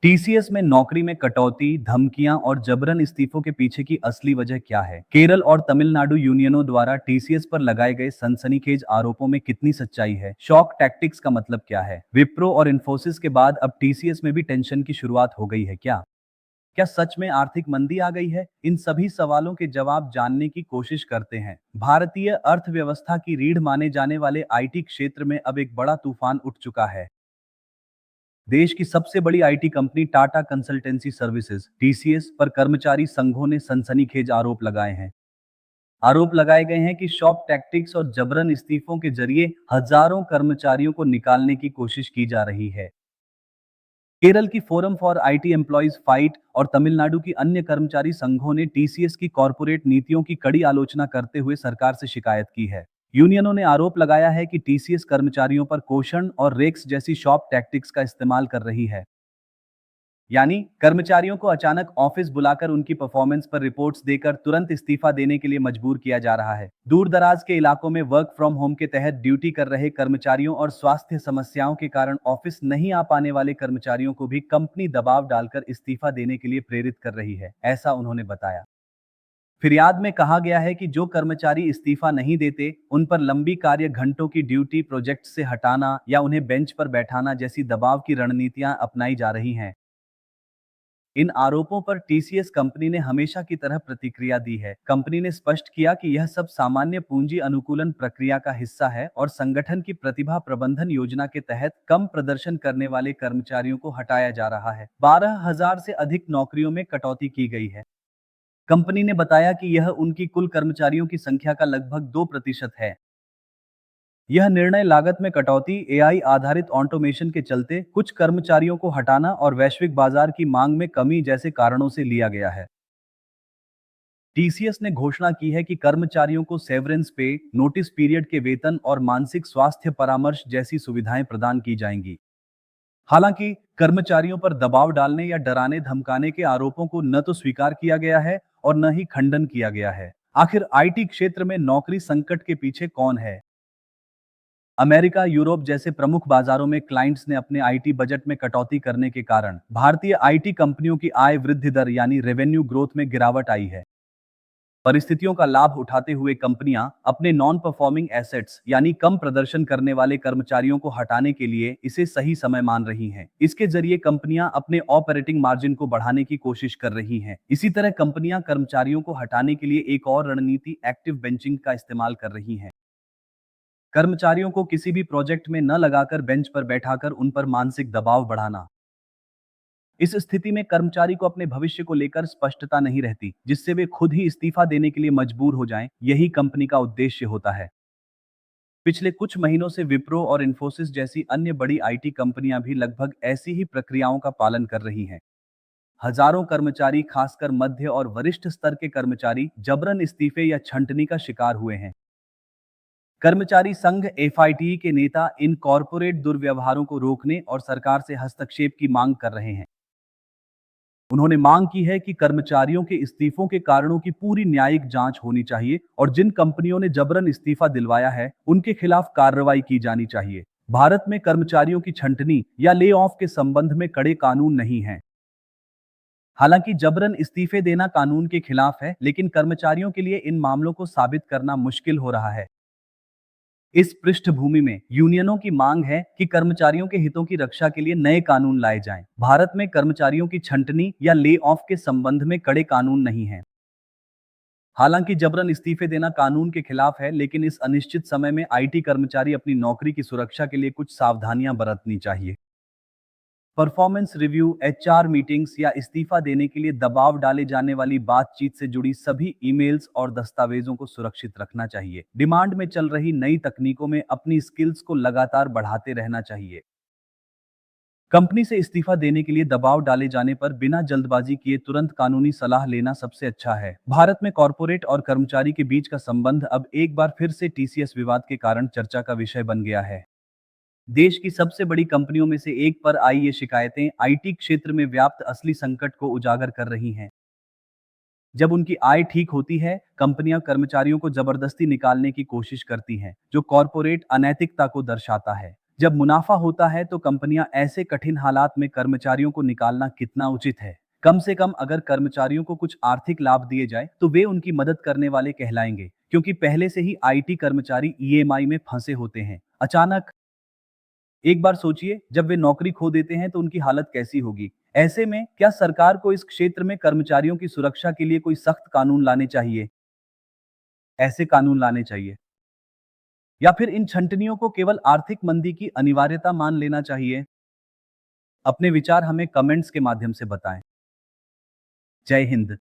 TCS में नौकरी में कटौती, धमकियां और जबरन इस्तीफों के पीछे की असली वजह क्या है? केरल और तमिलनाडु यूनियनों द्वारा टीसीएस पर लगाए गए सनसनीखेज आरोपों में कितनी सच्चाई है? शॉक टैक्टिक्स का मतलब क्या है? विप्रो और इन्फोसिस के बाद अब टीसीएस में भी टेंशन की शुरुआत हो गई है क्या? क्या सच में आर्थिक मंदी आ गई है? इन सभी सवालों के जवाब जानने की कोशिश करते हैं। भारतीय अर्थव्यवस्था की रीढ़ माने जाने वाले आईटी क्षेत्र में अब एक बड़ा तूफान उठ चुका है। देश की सबसे बड़ी IT company Tata consultancy services TCS पर कर्मचारी संघों ने सनसनीखेज आरोप लगाए हैं। आरोप लगाए गए हैं कि शॉप टैक्टिक्स और जबरन इस्तीफों के जरिए हजारों कर्मचारियों को निकालने की कोशिश की जा रही है। केरल की forum for IT employees fight और तमिलनाडु की अन्य कर्मचारी संघों ने टीसीएस की कॉरपोरेट नीतियों की कड़ी आलोचना करते हुए सरकार से शिकायत की है। यूनियनों ने आरोप लगाया है कि टीसीएस कर्मचारियों पर कोषण और रेक्स जैसी शॉप टैक्टिक्स का इस्तेमाल कर रही है। यानी कर्मचारियों को अचानक ऑफिस बुलाकर उनकी परफॉर्मेंस पर रिपोर्ट्स देकर तुरंत इस्तीफा देने के लिए मजबूर किया जा रहा है। दूर दराज के इलाकों में वर्क फ्रॉम होम के तहत ड्यूटी कर रहे कर्मचारियों और स्वास्थ्य समस्याओं के कारण ऑफिस नहीं आ पाने वाले कर्मचारियों को भी कंपनी दबाव डालकर इस्तीफा देने के लिए प्रेरित कर रही है, ऐसा उन्होंने बताया। फिरियाद में कहा गया है कि जो कर्मचारी इस्तीफा नहीं देते, उन पर लंबी कार्य घंटों की ड्यूटी, प्रोजेक्ट से हटाना या उन्हें बेंच पर बैठाना जैसी दबाव की रणनीतियां अपनाई जा रही हैं। इन आरोपों पर टीसीएस कंपनी ने हमेशा की तरह प्रतिक्रिया दी है। कंपनी ने स्पष्ट किया कि यह सब सामान्य पूंजी अनुकूलन प्रक्रिया का हिस्सा है और संगठन की प्रतिभा प्रबंधन योजना के तहत कम प्रदर्शन करने वाले कर्मचारियों को हटाया जा रहा है। 12,000 से अधिक नौकरियों में कटौती की गई है। कंपनी ने बताया कि यह उनकी कुल कर्मचारियों की संख्या का लगभग 2% है। यह निर्णय लागत में कटौती, एआई आधारित ऑटोमेशन के चलते कुछ कर्मचारियों को हटाना और वैश्विक बाजार की मांग में कमी जैसे कारणों से लिया गया है। टीसीएस ने घोषणा की है कि कर्मचारियों को सेवरेंस पे, नोटिस पीरियड के वेतन और मानसिक स्वास्थ्य परामर्श जैसी सुविधाएं प्रदान की जाएंगी। हालांकि कर्मचारियों पर दबाव डालने या डराने धमकाने के आरोपों को न तो स्वीकार किया गया है और न ही खंडन किया गया है। आखिर आईटी क्षेत्र में नौकरी संकट के पीछे कौन है? अमेरिका, यूरोप जैसे प्रमुख बाजारों में क्लाइंट्स ने अपने आईटी बजट में कटौती करने के कारण भारतीय आईटी कंपनियों की आय वृद्धि दर यानी रेवेन्यू ग्रोथ में गिरावट आई है। परिस्थितियों का लाभ उठाते हुए कंपनियां अपने नॉन परफॉर्मिंग एसेट्स यानी कम प्रदर्शन करने वाले कर्मचारियों को हटाने के लिए इसे सही समय मान रही हैं। इसके जरिए कंपनियां अपने ऑपरेटिंग मार्जिन को बढ़ाने की कोशिश कर रही हैं। इसी तरह कंपनियां कर्मचारियों को हटाने के लिए एक और रणनीति एक्टिव बेंचिंग का इस्तेमाल कर रही हैं। कर्मचारियों को किसी भी प्रोजेक्ट में न लगाकर बेंच पर बैठाकर उन पर मानसिक दबाव बढ़ाना। इस स्थिति में कर्मचारी को अपने भविष्य को लेकर स्पष्टता नहीं रहती, जिससे वे खुद ही इस्तीफा देने के लिए मजबूर हो जाएं। यही कंपनी का उद्देश्य होता है। पिछले कुछ महीनों से विप्रो और इन्फोसिस जैसी अन्य बड़ी आईटी कंपनियां भी लगभग ऐसी ही प्रक्रियाओं का पालन कर रही हैं। हजारों कर्मचारी, खासकर मध्य और वरिष्ठ स्तर के कर्मचारी, जबरन इस्तीफे या छंटनी का शिकार हुए हैं। कर्मचारी संघ एफआईटीई के नेता इन कॉरपोरेट दुर्व्यवहारों को रोकने और सरकार से हस्तक्षेप की मांग कर रहे हैं। उन्होंने मांग की है कि कर्मचारियों के इस्तीफों के कारणों की पूरी न्यायिक जांच होनी चाहिए और जिन कंपनियों ने जबरन इस्तीफा दिलवाया है, उनके खिलाफ कार्रवाई की जानी चाहिए। भारत में कर्मचारियों की छंटनी या ले ऑफ के संबंध में कड़े कानून नहीं हैं। हालांकि जबरन इस्तीफे देना कानून के खिलाफ है, लेकिन कर्मचारियों के लिए इन मामलों को साबित करना मुश्किल हो रहा है। इस पृष्ठभूमि में यूनियनों की मांग है कि कर्मचारियों के हितों की रक्षा के लिए नए कानून लाए जाएं। भारत में कर्मचारियों की छंटनी या ले ऑफ के संबंध में कड़े कानून नहीं हैं। हालांकि जबरन इस्तीफे देना कानून के खिलाफ है, लेकिन इस अनिश्चित समय में आईटी कर्मचारी अपनी नौकरी की सुरक्षा के लिए कुछ सावधानियां बरतनी चाहिए। परफॉर्मेंस रिव्यू, एचआर मीटिंग्स या इस्तीफा देने के लिए दबाव डाले जाने वाली बातचीत से जुड़ी सभी ईमेल्स और दस्तावेजों को सुरक्षित रखना चाहिए। डिमांड में चल रही नई तकनीकों में अपनी स्किल्स को लगातार बढ़ाते रहना चाहिए। कंपनी से इस्तीफा देने के लिए दबाव डाले जाने पर बिना जल्दबाजी किए तुरंत कानूनी सलाह लेना सबसे अच्छा है। भारत में कॉरपोरेट और कर्मचारी के बीच का संबंध अब एक बार फिर से टीसीएस विवाद के कारण चर्चा का विषय बन गया है। देश की सबसे बड़ी कंपनियों में से एक पर आई ये शिकायतें आईटी क्षेत्र में व्याप्त असली संकट को उजागर कर रही हैं। जब उनकी आय ठीक होती है, कंपनियां कर्मचारियों को जबरदस्ती निकालने की कोशिश करती हैं, जो कॉरपोरेट अनैतिकता को दर्शाता है। जब मुनाफा होता है तो कंपनियां ऐसे कठिन हालात में कर्मचारियों को निकालना कितना उचित है? कम से कम अगर कर्मचारियों को कुछ आर्थिक लाभ दिए जाए तो वे उनकी मदद करने वाले कहलाएंगे, क्योंकि पहले से ही आईटी कर्मचारी ईएमआई में फंसे होते हैं। अचानक एक बार सोचिए, जब वे नौकरी खो देते हैं तो उनकी हालत कैसी होगी। ऐसे में क्या सरकार को इस क्षेत्र में कर्मचारियों की सुरक्षा के लिए कोई सख्त कानून लाने चाहिए? ऐसे कानून लाने चाहिए या फिर इन छंटनियों को केवल आर्थिक मंदी की अनिवार्यता मान लेना चाहिए? अपने विचार हमें कमेंट्स के माध्यम से बताएं। जय हिंद।